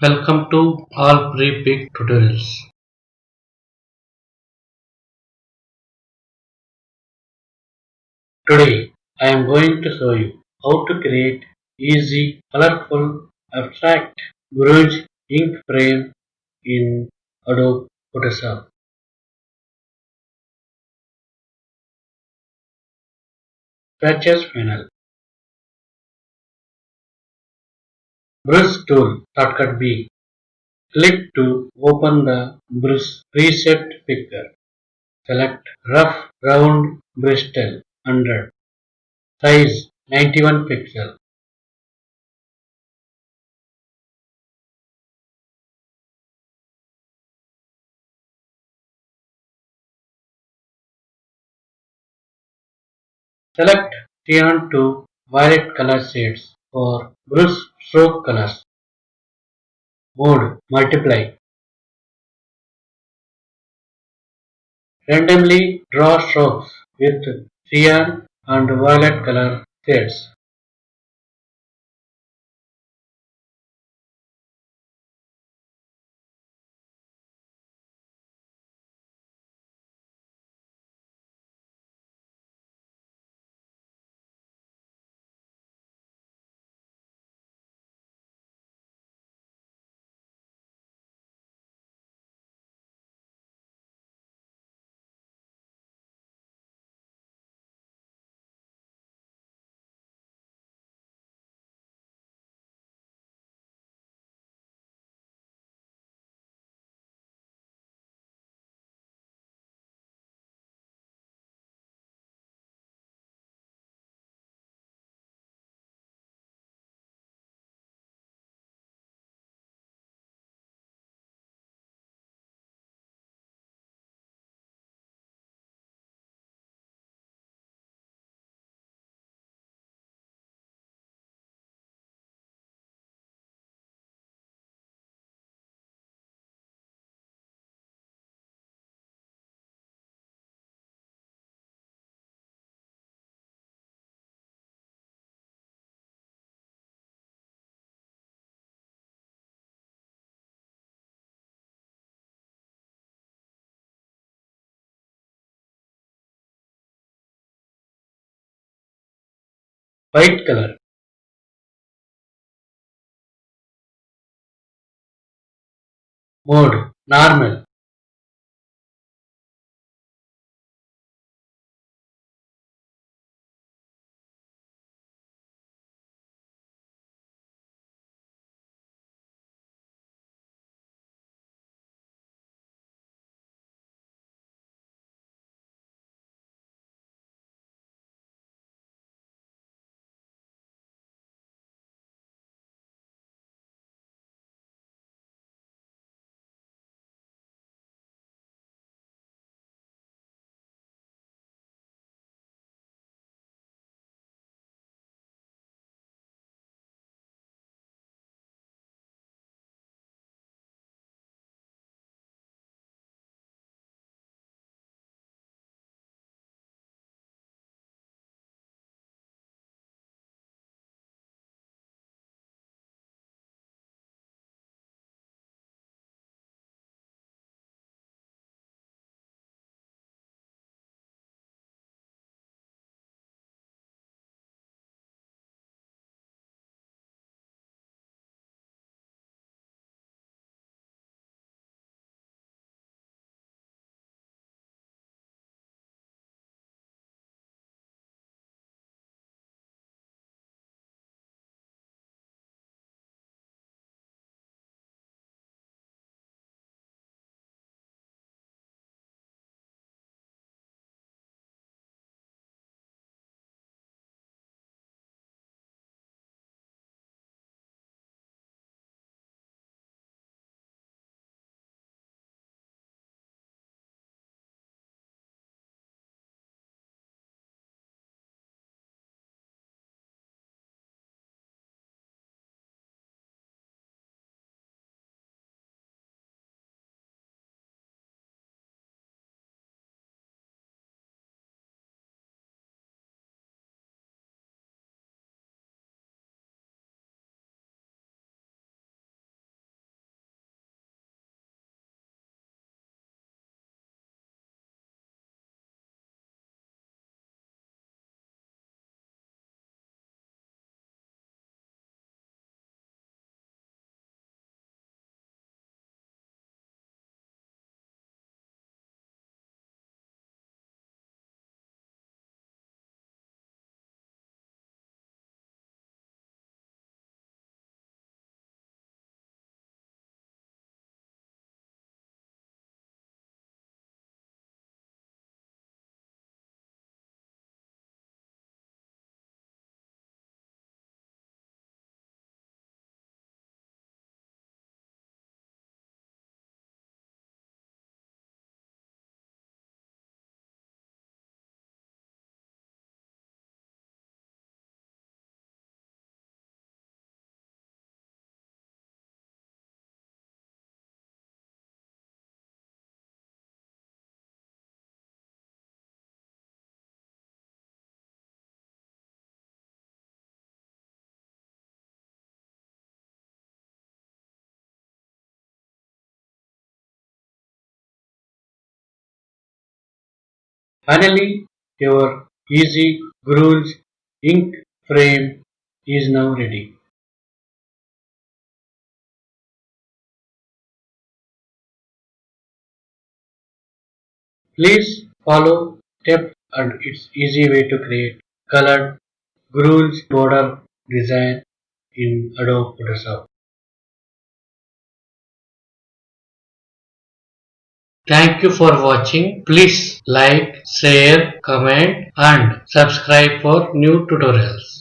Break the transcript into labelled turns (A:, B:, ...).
A: Welcome to all pre-pick tutorials. Today I am going to show you how to create easy, colorful, abstract grunge ink frame in Adobe Photoshop. Patches panel. Brush tool shortcut B. Click to open the brush preset picker. Select rough round Bristol 100. Size 91 pixel. Select cyan to violet color shades for brush stroke colors. Mode multiply. Randomly draw strokes with cyan and violet color shades. White color. Mode normal. Finally, your easy Guruj ink frame is now ready. Please follow steps and its easy way to create colored Guruj border design in Adobe Photoshop. Thank you for watching. Please like, share, comment and subscribe for new tutorials.